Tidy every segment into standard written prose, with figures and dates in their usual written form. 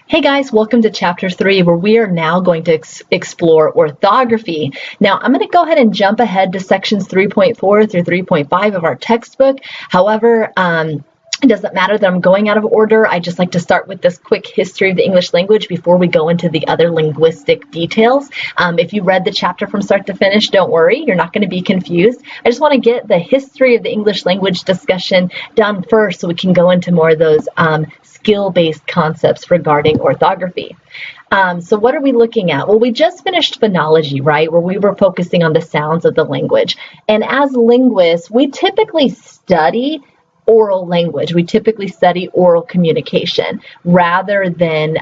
Hey guys, welcome to chapter 3, where we are now going to explore orthography. Now, I'm going to go ahead and jump ahead to sections 3.4 through 3.5 of our textbook. However, it doesn't matter that I'm going out of order. I just like to start with this quick history of the English language before we go into the other linguistic details. If you read the chapter from start to finish, don't worry, you're not going to be confused. I just want to get the history of the English language discussion done first so we can go into more of those skill-based concepts regarding orthography. So what are we looking at? Well, we just finished phonology, right, where we were focusing on the sounds of the language. And as linguists, we typically study oral language. We typically study oral communication rather than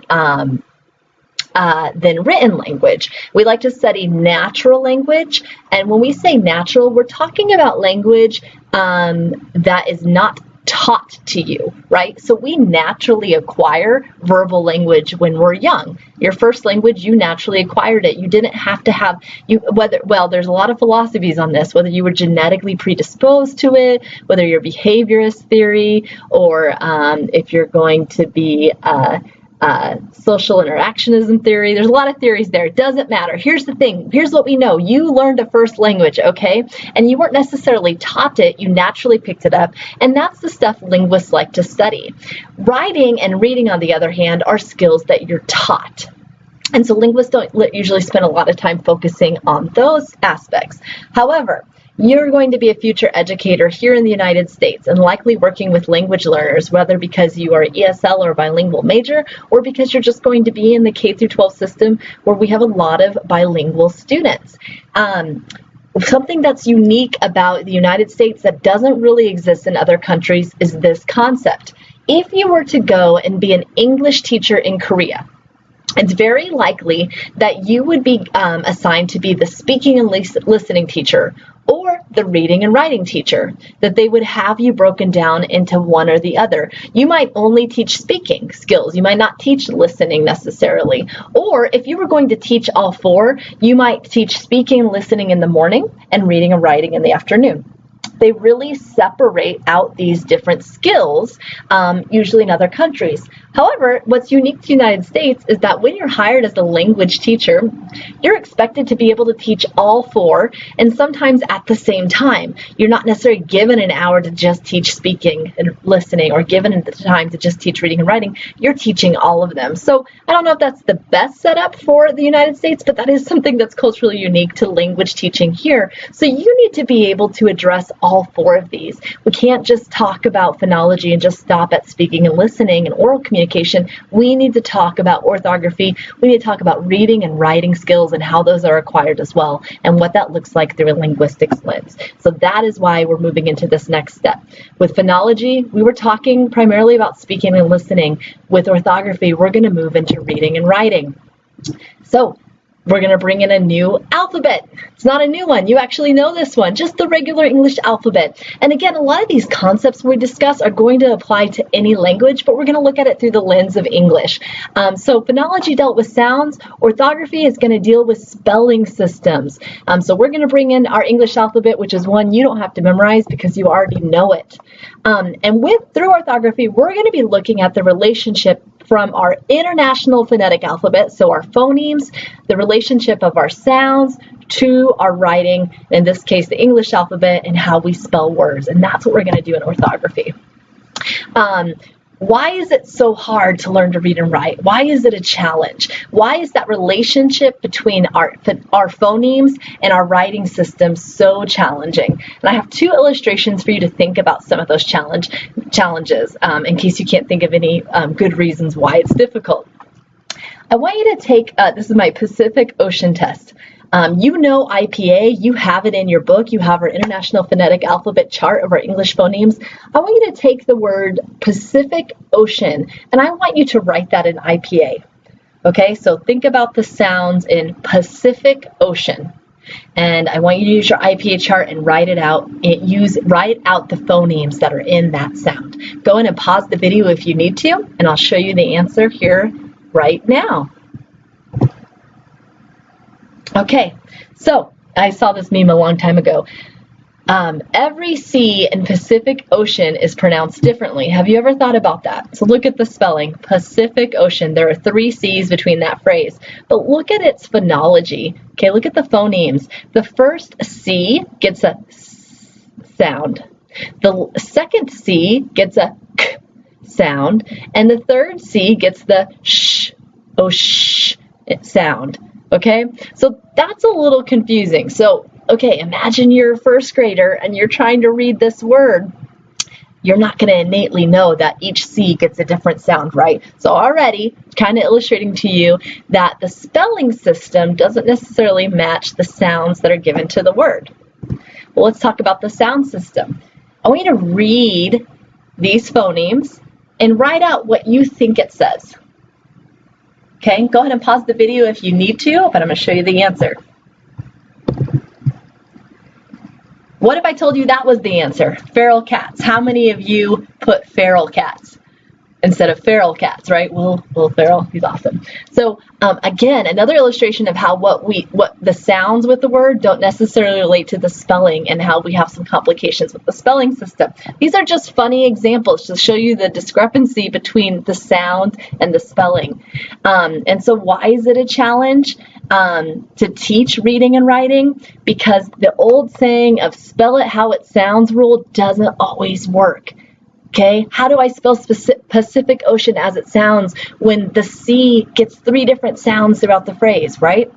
written language. We like to study natural language. And when we say natural, we're talking about language that is not taught to you, right? So we naturally acquire verbal language when we're young. Your first language, you naturally acquired it. You didn't have to have, there's a lot of philosophies on this, whether you were genetically predisposed to it, whether you're behaviorist theory, or if you're going to be social interactionism theory. There's a lot of theories there. It doesn't matter. Here's the thing. Here's what we know. You learned a first language, okay? And you weren't necessarily taught it. You naturally picked it up. And that's the stuff linguists like to study. Writing and reading, on the other hand, are skills that you're taught. And so linguists don't usually spend a lot of time focusing on those aspects. However, you're going to be a future educator here in the United States and likely working with language learners, whether because you are an ESL or bilingual major, or because you're just going to be in the K-12 system where we have a lot of bilingual students. Something that's unique about the United States that doesn't really exist in other countries is this concept. If you were to go and be an English teacher in Korea, it's very likely that you would be assigned to be the speaking and listening teacher or the reading and writing teacher, that they would have you broken down into one or the other. You might only teach speaking skills. You might not teach listening necessarily. Or if you were going to teach all four, you might teach speaking and listening in the morning and reading and writing in the afternoon. They really separate out these different skills, usually in other countries. However, what's unique to the United States is that when you're hired as a language teacher, you're expected to be able to teach all four, and sometimes at the same time. You're not necessarily given an hour to just teach speaking and listening, or given the time to just teach reading and writing. You're teaching all of them. So I don't know if that's the best setup for the United States, but that is something that's culturally unique to language teaching here. So you need to be able to address all four of these. We can't just talk about phonology and just stop at speaking and listening and oral communication. We need to talk about orthography. We need to talk about reading and writing skills and how those are acquired as well, and what that looks like through a linguistics lens. So that is why we're moving into this next step. With phonology, we were talking primarily about speaking and listening. With orthography, we're going to move into reading and writing. So we're going to bring in a new alphabet. It's not a new one. You actually know this one, just the regular English alphabet. And again, a lot of these concepts we discuss are going to apply to any language, but we're going to look at it through the lens of English. So phonology dealt with sounds. Orthography is going to deal with spelling systems. So we're going to bring in our English alphabet, which is one you don't have to memorize because you already know it. And through orthography, we're going to be looking at the relationship from our international phonetic alphabet, so our phonemes, the relationship of our sounds to our writing, in this case the English alphabet, and how we spell words. And that's what we're going to do in orthography. Why is it so hard to learn to read and write? Why is it a challenge? Why is that relationship between our phonemes and our writing system so challenging? And I have two illustrations for you to think about some of those challenges in case you can't think of any good reasons why it's difficult. I want you to take, this is my Pacific Ocean test. You know IPA, you have it in your book, you have our International Phonetic Alphabet chart of our English phonemes. I want you to take the word Pacific Ocean, and I want you to write that in IPA. Okay, so think about the sounds in Pacific Ocean. And I want you to use your IPA chart and write it out. Write out the phonemes that are in that sound. Go in and pause the video if you need to, and I'll show you the answer here right now. Okay, so I saw this meme a long time ago. Every C in Pacific Ocean is pronounced differently. Have you ever thought about that? So look at the spelling, Pacific Ocean. There are 3 C's between that phrase. But look at its phonology. Okay, look at the phonemes. The first C gets a S sound. The second C gets a K sound. And the third C gets the sh, oh sh sound. Okay, so that's a little confusing. So okay, imagine you're a first grader and you're trying to read this word. You're not going to innately know that each C gets a different sound, right? So already kind of illustrating to you that the spelling system doesn't necessarily match the sounds that are given to the word. Well, let's talk about the sound system. I want you to read these phonemes and write out what you think it says. Okay, go ahead and pause the video if you need to, but I'm going to show you the answer. What if I told you that was the answer? Feral cats. How many of you put feral cats instead of feral cats, right? Will Ferrell, he's awesome. So again, another illustration of how what the sounds with the word don't necessarily relate to the spelling and how we have some complications with the spelling system. These are just funny examples to show you the discrepancy between the sound and the spelling. And so why is it a challenge? To teach reading and writing, because the old saying of spell it how it sounds rule doesn't always work. Okay, how do I spell Pacific Ocean as it sounds when the C gets 3 different sounds throughout the phrase, right?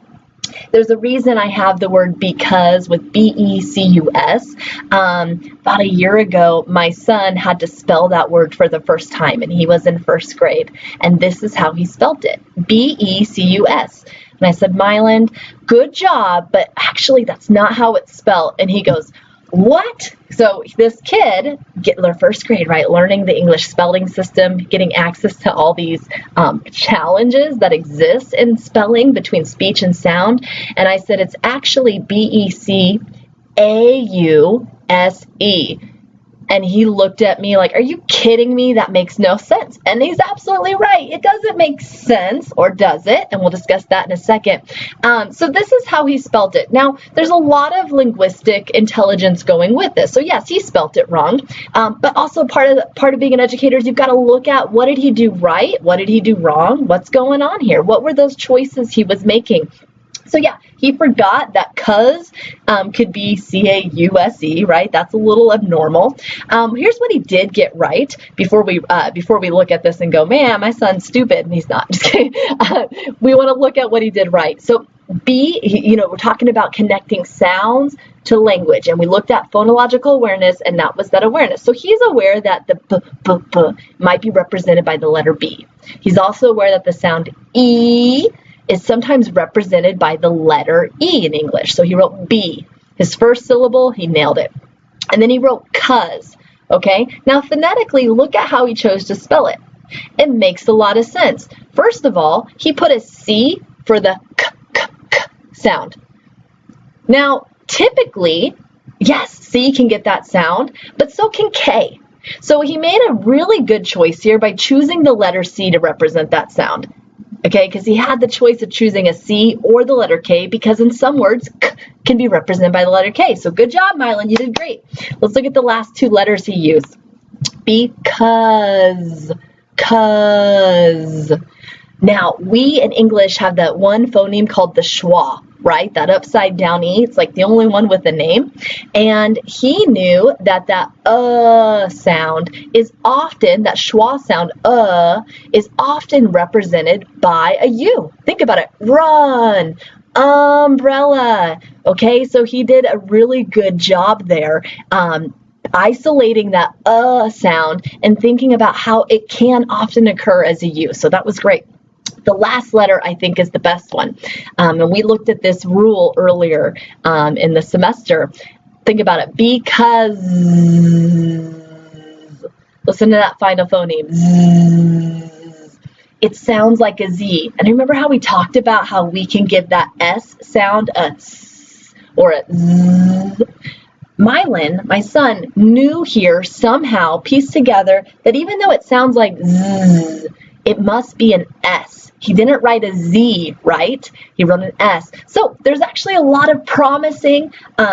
There's a reason I have the word because with B-E-C-U-S. About a year ago, my son had to spell that word for the first time, and he was in first grade, and this is how he spelt it, B-E-C-U-S. And I said, Myland, good job, but actually that's not how it's spelled. And he goes, what? So this kid, their first grade, right, learning the English spelling system, getting access to all these challenges that exist in spelling between speech and sound. And I said, it's actually B-E-C-A-U-S-E. And he looked at me like, are you kidding me? That makes no sense. And he's absolutely right. It doesn't make sense, or does it? And we'll discuss that in a second. So this is how he spelt it. Now, there's a lot of linguistic intelligence going with this. So yes, he spelt it wrong. But also part of being an educator is you've got to look at what did he do right? What did he do wrong? What's going on here? What were those choices he was making? So yeah, he forgot that cuz could be C-A-U-S-E, right? That's a little abnormal. Here's what he did get right before we look at this and go, man, my son's stupid, and he's not. Just kidding. We want to look at what he did right. So we're talking about connecting sounds to language, and we looked at phonological awareness, and that was that awareness. So he's aware that the b might be represented by the letter B. He's also aware that the sound E is sometimes represented by the letter E in English. So he wrote B. His first syllable, he nailed it. And then he wrote cuz, okay? Now phonetically, look at how he chose to spell it. It makes a lot of sense. First of all, he put a C for the k sound. Now, typically, yes, C can get that sound, but so can K. So he made a really good choice here by choosing the letter C to represent that sound. Okay, because he had the choice of choosing a C or the letter K, because in some words, K can be represented by the letter K. So good job, Mylan, you did great. Let's look at the last 2 letters he used. Because, cuz. Now, we in English have that one phoneme called the schwa, right? That upside down E. It's like the only one with a name. And he knew that sound is often, that schwa sound, is often represented by a U. Think about it. Run, umbrella. Okay, so he did a really good job there. Isolating that sound and thinking about how it can often occur as a U. So that was great. The last letter, I think, is the best one. And we looked at this rule earlier in the semester. Think about it. Because. Listen to that final phoneme. Z. It sounds like a Z. And remember how we talked about how we can give that S sound a S or a Z? Mylan, my son, knew here somehow, pieced together that even though it sounds like Z, it must be an S. He didn't write a Z, right? He wrote an S. So there's actually a lot of promising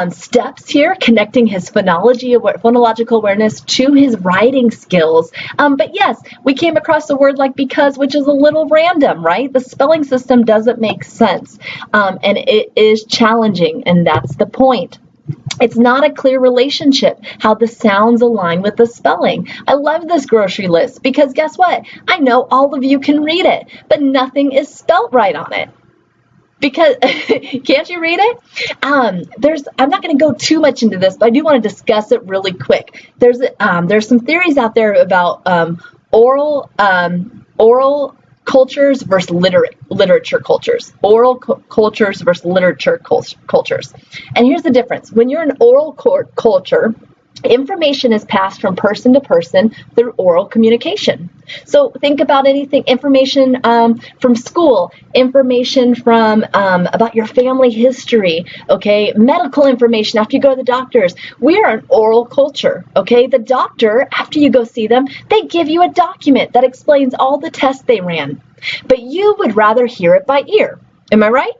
steps here connecting his phonological awareness to his writing skills. But yes, we came across a word like because, which is a little random, right? The spelling system doesn't make sense, and it is challenging, and that's the point. It's not a clear relationship how the sounds align with the spelling. I love this grocery list because guess what? I know all of you can read it, but nothing is spelt right on it. Because can't you read it? I'm not going to go too much into this, but I do want to discuss it really quick. There's some theories out there about oral cultures versus literature cultures. Oral cultures versus literature cultures. And here's the difference. When you're an oral culture, information is passed from person to person through oral communication. So think about anything, information from school, information from about your family history, okay, medical information after you go to the doctors. We are an oral culture, okay? The doctor, after you go see them, they give you a document that explains all the tests they ran. But you would rather hear it by ear. Am I right?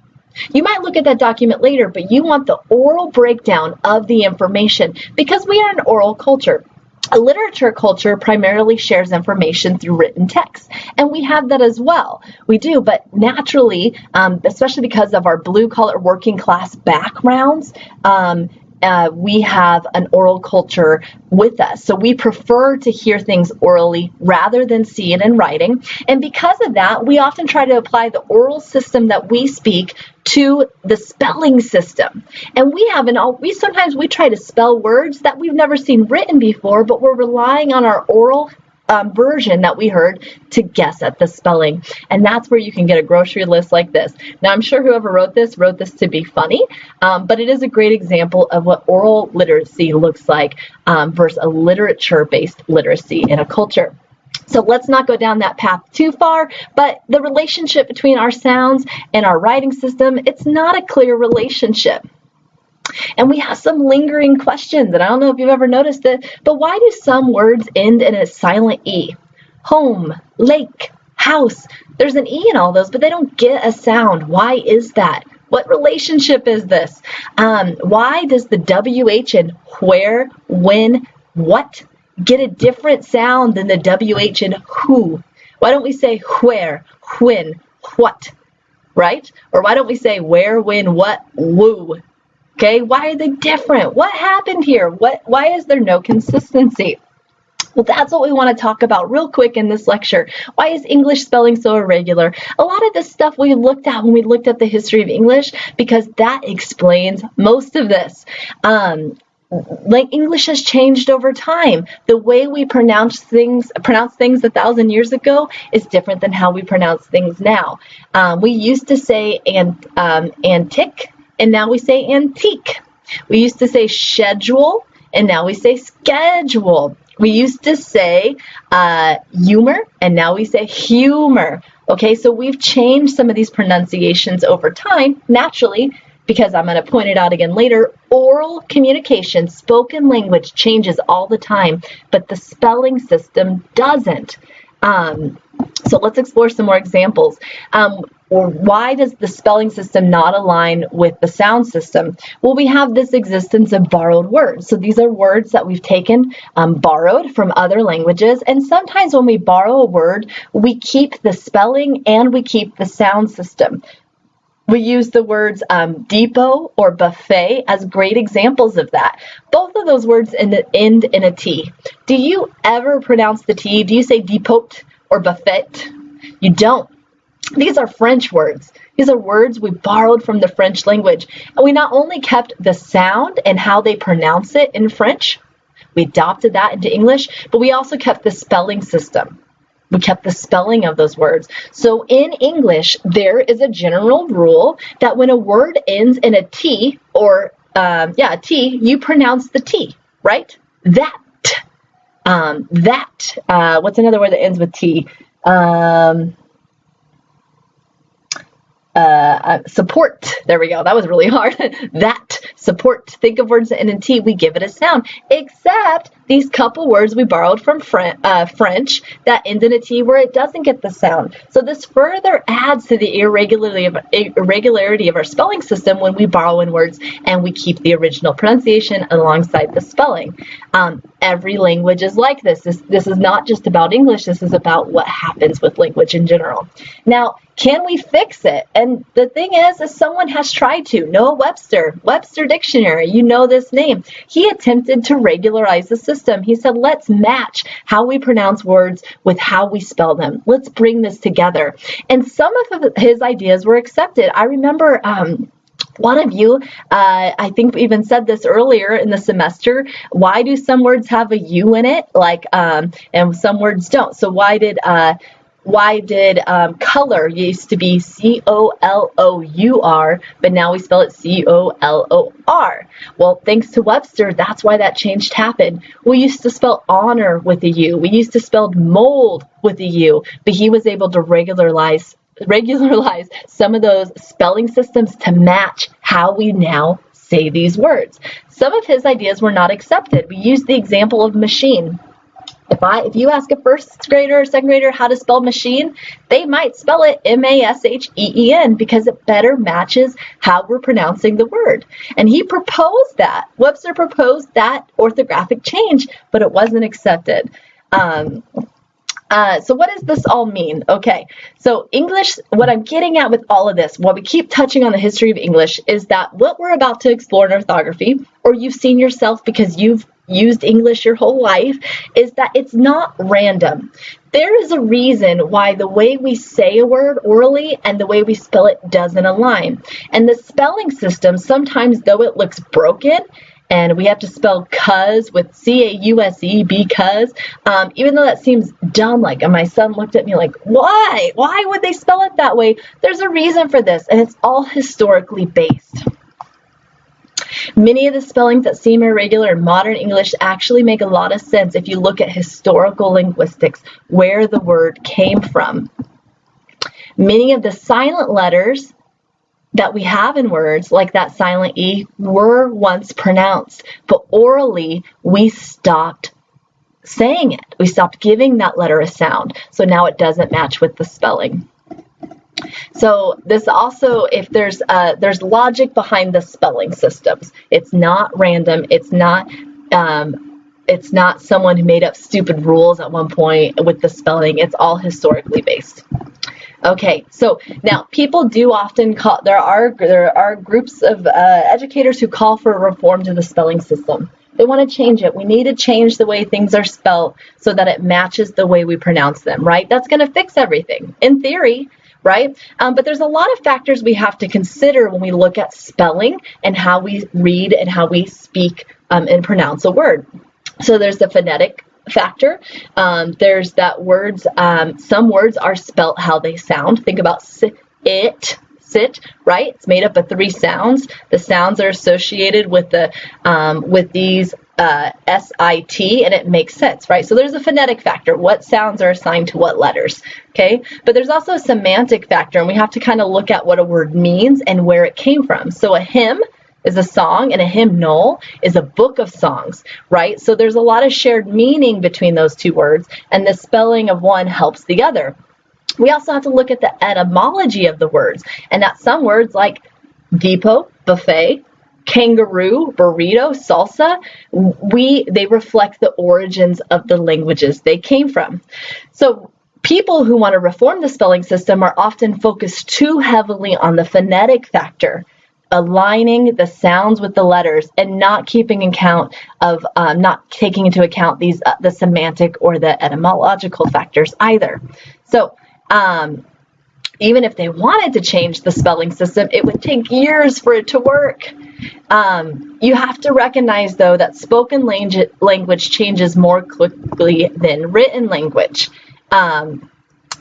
You might look at that document later, but you want the oral breakdown of the information because we are an oral culture. A literature culture primarily shares information through written text, and we have that as well. We do, but naturally, especially because of our blue-collar working class backgrounds, we have an oral culture with us. So we prefer to hear things orally rather than see it in writing. And because of that, we often try to apply the oral system that we speak to the spelling system. And sometimes we try to spell words that we've never seen written before, but we're relying on our oral version that we heard to guess at the spelling. And that's where you can get a grocery list like this. Now, I'm sure whoever wrote this to be funny, but it is a great example of what oral literacy looks like versus a literature-based literacy in a culture. So let's not go down that path too far, but the relationship between our sounds and our writing system, it's not a clear relationship. And we have some lingering questions, and I don't know if you've ever noticed it, but why do some words end in a silent E? Home, lake, house. There's an E in all those, but they don't get a sound. Why is that? What relationship is this? Why does the WH in where, when, what get a different sound than the WH in who? Why don't we say where, when, what, right? Or why don't we say where, when, what, woo? Okay, why are they different? What happened here? Why is there no consistency? Well, that's what we want to talk about real quick in this lecture. Why is English spelling so irregular? A lot of this stuff we looked at when we looked at the history of English because that explains most of this. Like English has changed over time. The way we pronounce things 1,000 years ago is different than how we pronounce things now. We used to say antique, and now we say antique. We used to say schedule, and now we say schedule. We used to say humor, and now we say humor. Okay, so we've changed some of these pronunciations over time, naturally, because I'm going to point it out again later. Oral communication, spoken language changes all the time, but the spelling system doesn't. So let's explore some more examples. Or why does the spelling system not align with the sound system? Well, we have this existence of borrowed words. So these are words that we've taken, borrowed from other languages. And sometimes when we borrow a word, we keep the spelling and we keep the sound system. We use the words depot or buffet as great examples of that. Both of those words end in a T. Do you ever pronounce the T? Do you say depot or buffet? You don't. These are French words. These are words we borrowed from the French language. And we not only kept the sound and how they pronounce it in French, we adopted that into English, but we also kept the spelling system. We kept the spelling of those words. So in English, there is a general rule that when a word ends in a T or, a T, you pronounce the T, right? That. What's another word that ends with T? Support. There we go. That was really hard. That, support. Think of words that end in T. We give it a sound. Except these couple words we borrowed from French that end in a T where it doesn't get the sound. So this further adds to the irregularity of our spelling system when we borrow in words and we keep the original pronunciation alongside the spelling. Every language is like this. This is not just about English. This is about what happens with language in general. Now, can we fix it? And the thing is someone has tried to. Noah Webster Dictionary, you know this name. He attempted to regularize the system. He said, let's match how we pronounce words with how we spell them. Let's bring this together. And some of his ideas were accepted. I remember one of you, I think even said this earlier in the semester, why do some words have a U in it, and some words don't? So why did color used to be C-O-L-O-U-R, but now we spell it C-O-L-O-R? Well, thanks to Webster, that's why that change happened. We used to spell honor with a U. We used to spell mold with a U, but he was able to regularize some of those spelling systems to match how we now say these words. Some of his ideas were not accepted. We used the example of machine. If you ask a first grader or second grader how to spell machine, they might spell it M-A-S-H-E-E-N because it better matches how we're pronouncing the word. And he proposed that. Webster proposed that orthographic change, but it wasn't accepted. So what does this all mean? Okay, so English, what I'm getting at with all of this, while we keep touching on the history of English, is that what we're about to explore in orthography, or you've seen yourself because you've used English your whole life, is that it's not random. There is a reason why the way we say a word orally and the way we spell it doesn't align. And the spelling system, sometimes though it looks broken, and we have to spell cuz with C-A-U-S-E, because, even though that seems dumb, like, and my son looked at me like, why? Why would they spell it that way? There's a reason for this, and it's all historically based. Many of the spellings that seem irregular in modern English actually make a lot of sense if you look at historical linguistics, where the word came from. Many of the silent letters that we have in words, like that silent E, were once pronounced, but orally we stopped saying it. We stopped giving that letter a sound, so now it doesn't match with the spelling. So this also, if there's logic behind the spelling systems. It's not random. It's not someone who made up stupid rules at one point with the spelling. It's all historically based. Okay, so now people do often call, there are groups of educators who call for a reform to the spelling system. They want to change it. We need to change the way things are spelled so that it matches the way we pronounce them, right? That's going to fix everything, in theory, right? But there's a lot of factors we have to consider when we look at spelling and how we read and how we speak and pronounce a word. So there's the phonetic factor. There's that words, some words are spelt how they sound. Think about sit, right? It's made up of 3 sounds. The sounds are associated with these S-I-T, and it makes sense, right? So there's a phonetic factor. What sounds are assigned to what letters, okay? But there's also a semantic factor, and we have to kind of look at what a word means and where it came from. So a hymn is a song, and a hymnal is a book of songs, right? So there's a lot of shared meaning between those two words, and the spelling of one helps the other. We also have to look at the etymology of the words, and that some words like depot, buffet, kangaroo, burrito, salsa, they reflect the origins of the languages they came from. So people who want to reform the spelling system are often focused too heavily on the phonetic factor, aligning the sounds with the letters and not keeping account of not taking into account these the semantic or the etymological factors either. So even if they wanted to change the spelling system, it would take years for it to work. You have to recognize, though, that spoken language changes more quickly than written language.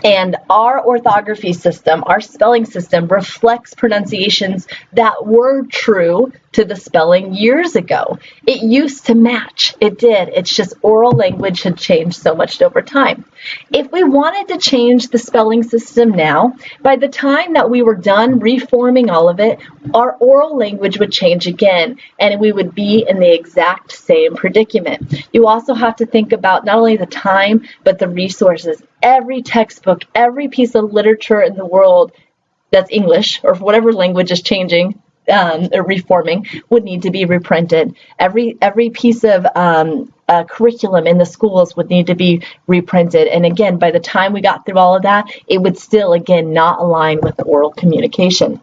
And our orthography system, our spelling system, reflects pronunciations that were true to the spelling years ago. It used to match. It did. It's just oral language had changed so much over time. If we wanted to change the spelling system now, by the time that we were done reforming all of it, our oral language would change again, and we would be in the exact same predicament. You also have to think about not only the time, but the resources. Every textbook, every piece of literature in the world that's English, or whatever language is changing or reforming, would need to be reprinted. Every piece of curriculum in the schools would need to be reprinted. And again, by the time we got through all of that, it would still, again, not align with the oral communication.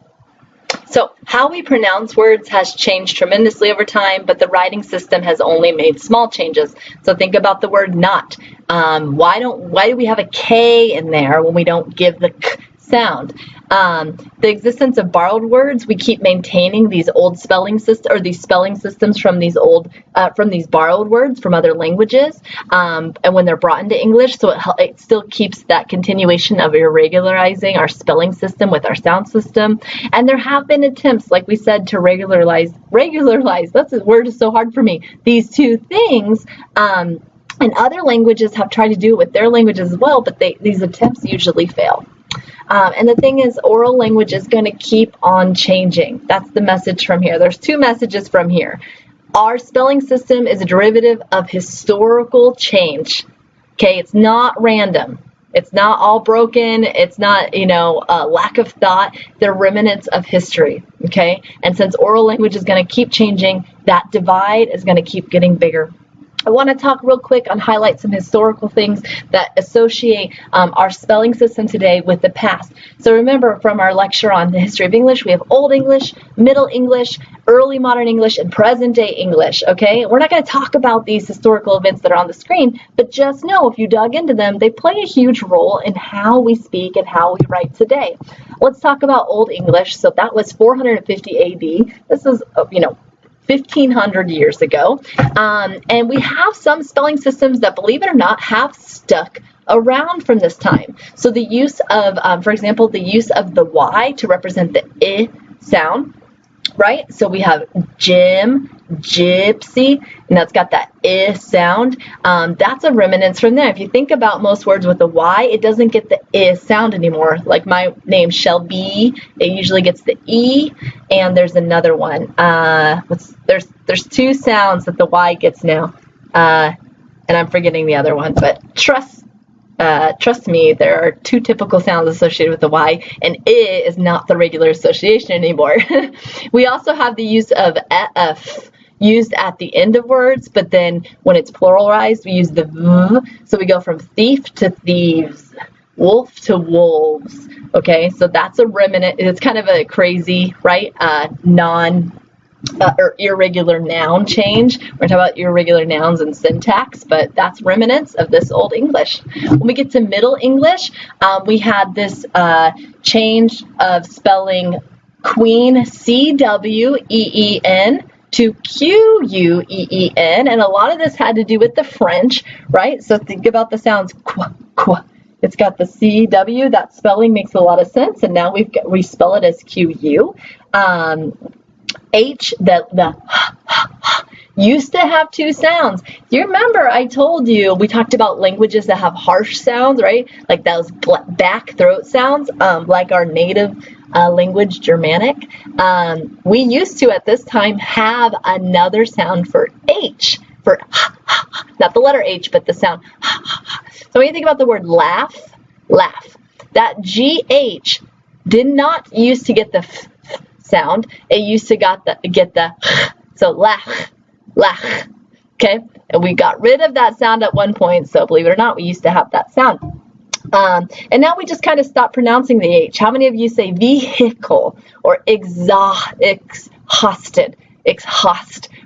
So how we pronounce words has changed tremendously over time, but the writing system has only made small changes. So think about the word not. Why do we have a K in there when we don't give the K sound? The existence of borrowed words, we keep maintaining these old spelling systems, or these spelling systems from these borrowed words from other languages, and when they're brought into English, so it still keeps that continuation of irregularizing our spelling system with our sound system. And there have been attempts, like we said, to regularize, that's a word is so hard for me, these two things, and other languages have tried to do it with their languages as well, but these attempts usually fail. And the thing is, oral language is going to keep on changing. That's the message from here. There's two messages from here. Our spelling system is a derivative of historical change. Okay, it's not random. It's not all broken. It's not, a lack of thought. They're remnants of history. Okay, and since oral language is going to keep changing, that divide is going to keep getting bigger. I want to talk real quick on highlight some historical things that associate our spelling system today with the past. So remember, from our lecture on the history of English, we have Old English, Middle English, Early Modern English, and Present Day English, okay? We're not going to talk about these historical events that are on the screen, but just know if you dug into them, they play a huge role in how we speak and how we write today. Let's talk about Old English. So that was 450 AD. This is, 1,500 years ago, and we have some spelling systems that, believe it or not, have stuck around from this time. So the use of, for example, the use of the Y to represent the I sound, right? So we have Jim, gypsy, and that's got that I sound. That's a remnants from there. If you think about most words with a Y, it doesn't get the I sound anymore. Like my name, Shelby, it usually gets the E, and there's another one. There's two sounds that the Y gets now, and I'm forgetting the other one, but trust me, there are two typical sounds associated with the Y, and I is not the regular association anymore. We also have the use of F used at the end of words, but then when it's pluralized, we use the V. So we go from thief to thieves, wolf to wolves. Okay, so that's a remnant. It's kind of a crazy, right? Or irregular noun change. We're going to talk about irregular nouns and syntax, but that's remnants of this Old English. When we get to Middle English, we had this change of spelling queen, C-W-E-E-N, to Q-U-E-E-N, and a lot of this had to do with the French, right? So think about the sounds qua, qua. It's got the C-W, that spelling makes a lot of sense, and now we spell it as Q-U. H, the used to have two sounds. Do you remember I told you, we talked about languages that have harsh sounds, right? Like those back throat sounds, like our native language, Germanic. We used to, at this time, have another sound for H, for not the letter H, but the sound. So when you think about the word laugh, that GH did not used to get the sound. It used to get the so laugh, okay? And we got rid of that sound at one point, so believe it or not, we used to have that sound. And now we just kind of stopped pronouncing the H. How many of you say vehicle or exhausted,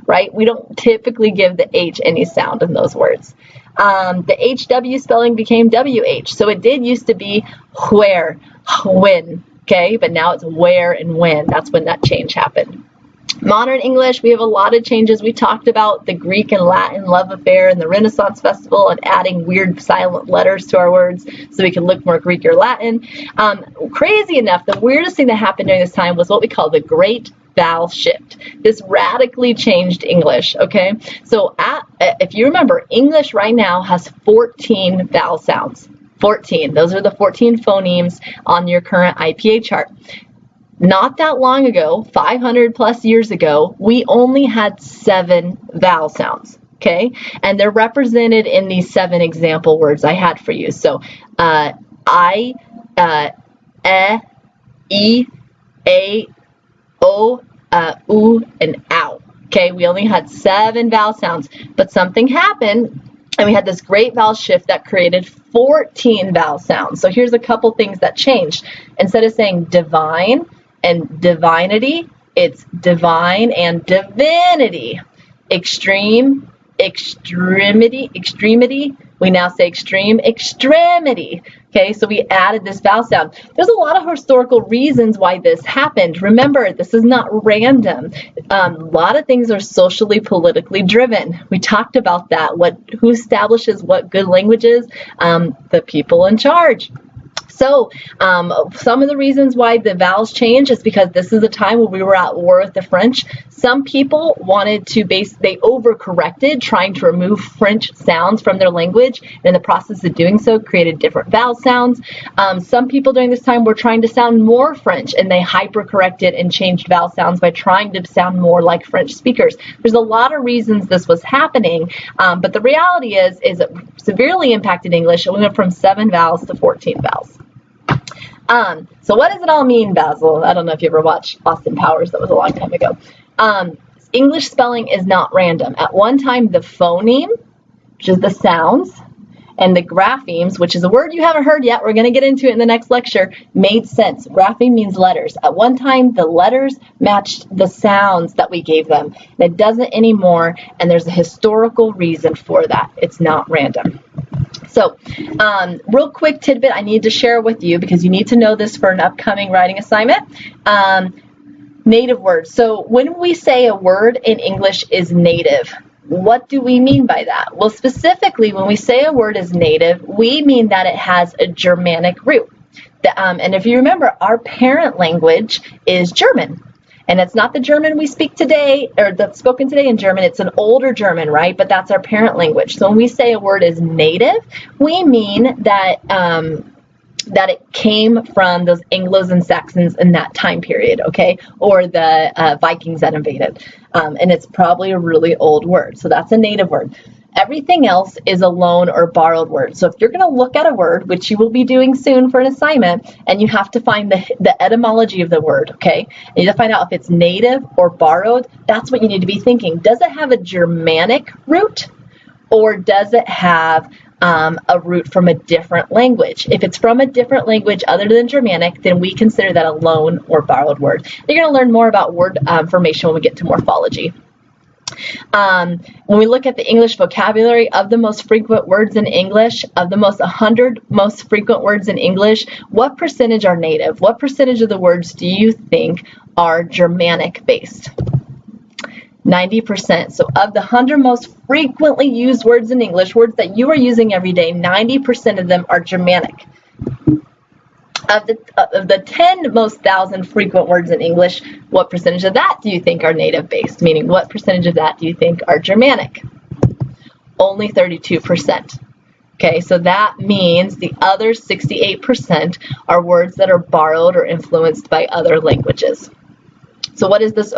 right? We don't typically give the H any sound in those words. The HW spelling became WH, so it did used to be where, when, okay? But now it's where and when. That's when that change happened. Modern English, we have a lot of changes. We talked about the Greek and Latin love affair and the Renaissance Festival and adding weird silent letters to our words so we can look more Greek or Latin. Crazy enough, the weirdest thing that happened during this time was what we call the Great Vowel Shift. This radically changed English, okay? So if you remember, English right now has 14 vowel sounds. 14. Those are the 14 phonemes on your current IPA chart. Not that long ago, 500 plus years ago, we only had 7 vowel sounds, okay? And they're represented in these 7 example words I had for you. So, I, e, a, o, u, and ow, okay? We only had 7 vowel sounds, but something happened, and we had this great vowel shift that created 14 vowel sounds. So here's a couple things that changed. Instead of saying divine and divinity, it's divine and divinity. Extreme, extremity. We now say extreme, extremity. Okay, so we added this vowel sound. There's a lot of historical reasons why this happened. Remember, this is not random. A lot of things are socially, politically driven. We talked about that. Who establishes what good language is? The people in charge. So some of the reasons why the vowels change is because this is a time when we were at war with the French. Some people wanted to they overcorrected, trying to remove French sounds from their language. And in the process of doing so, created different vowel sounds. Some people during this time were trying to sound more French, and they hypercorrected and changed vowel sounds by trying to sound more like French speakers. There's a lot of reasons this was happening, but the reality is it severely impacted English. It went from 7 vowels to 14 vowels. So what does it all mean, Basil? I don't know if you ever watched Austin Powers. That was a long time ago. English spelling is not random. At one time, the phoneme, which is the sounds, and the graphemes, which is a word you haven't heard yet, we're going to get into it in the next lecture, made sense. Grapheme means letters. At one time, the letters matched the sounds that we gave them. And it doesn't anymore, and there's a historical reason for that. It's not random. So, real quick tidbit I need to share with you because you need to know this for an upcoming writing assignment. Native words. So when we say a word in English is native, what do we mean by that? Well, specifically, when we say a word is native, we mean that it has a Germanic root. And if you remember, our parent language is German. And it's not the German we speak today, or that's spoken today in German. It's an older German, right? But that's our parent language. So when we say a word is native, we mean that that it came from those Anglos and Saxons in that time period, okay? Or the Vikings that invaded. And it's probably a really old word. So that's a native word. Everything else is a loan or borrowed word. So if you're going to look at a word, which you will be doing soon for an assignment, and you have to find the etymology of the word, okay? And you need to find out if it's native or borrowed. That's what you need to be thinking. Does it have a Germanic root, or does it have a root from a different language? If it's from a different language other than Germanic, then we consider that a loan or borrowed word. You're going to learn more about word formation when we get to morphology. When we look at the English vocabulary, of the most frequent words in English, of the 100 most frequent words in English, what percentage are native? What percentage of the words do you think are Germanic based? 90%. So of the 100 most frequently used words in English, words that you are using every day, 90% of them are Germanic. Of the 10 most thousand frequent words in English, what percentage of that do you think are native based? Meaning, what percentage of that do you think are Germanic? Only 32%. Okay, so that means the other 68% are words that are borrowed or influenced by other languages. So what does this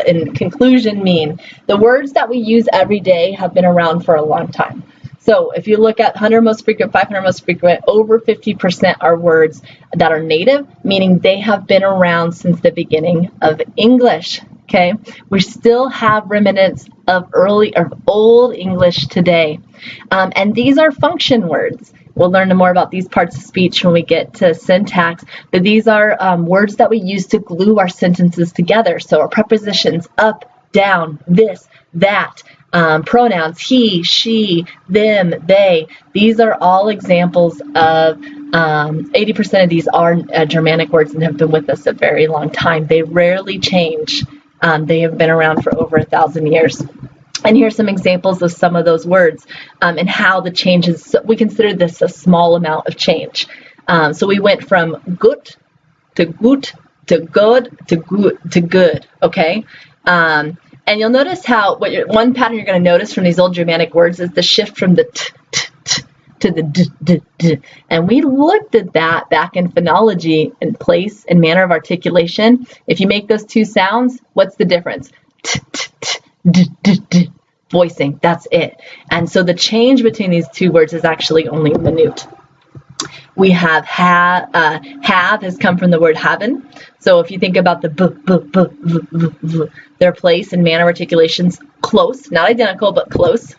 in conclusion mean? The words that we use every day have been around for a long time. So if you look at 100 most frequent, 500 most frequent, over 50% are words that are native, meaning they have been around since the beginning of English. Okay, we still have remnants of old English today, and these are function words. We'll learn more about these parts of speech when we get to syntax, but these are words that we use to glue our sentences together. So our prepositions, up, down, this, that, pronouns, he, she, them, they. These are all examples of 80% of these are Germanic words and have been with us a very long time. They rarely change. They have been around for over 1,000 years. And here's some examples of some of those words and how the changes, we consider this a small amount of change. So we went from gut to gut to good to good, okay? And you'll notice how, one pattern you're going to notice from these old Germanic words is the shift from the t to the d. And we looked at that back in phonology and place and manner of articulation. If you make those two sounds, what's the difference? T, t, t, d. Voicing, that's it. And so the change between these two words is actually only minute. We have have has come from the word haben. So if you think about the their place and manner of articulations, close, not identical, but close.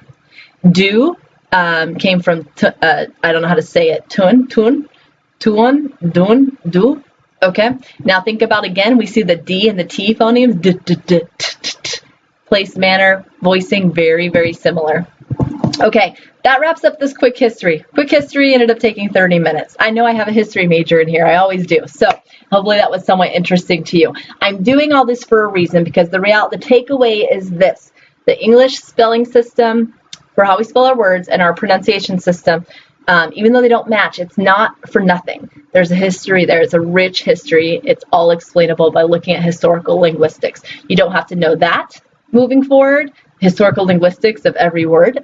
Do came from, I don't know how to say it, tun, dun, do. Okay, now think about again, we see the D and the T phonemes, place, manner, voicing, very, very similar. Okay, that wraps up this quick history. Quick history ended up taking 30 minutes. I know I have a history major in here. I always do. So hopefully that was somewhat interesting to you. I'm doing all this for a reason because the takeaway is this. The English spelling system for how we spell our words and our pronunciation system, even though they don't match, it's not for nothing. There's a history there. It's a rich history. It's all explainable by looking at historical linguistics. You don't have to know that moving forward, historical linguistics of every word,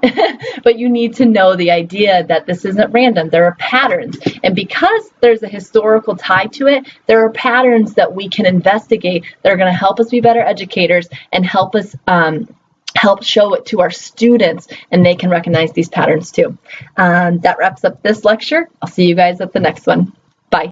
but you need to know the idea that this isn't random. There are patterns, and because there's a historical tie to it, there are patterns that we can investigate that are going to help us be better educators and help us help show it to our students, and they can recognize these patterns too. That wraps up this lecture. I'll see you guys at the next one. Bye.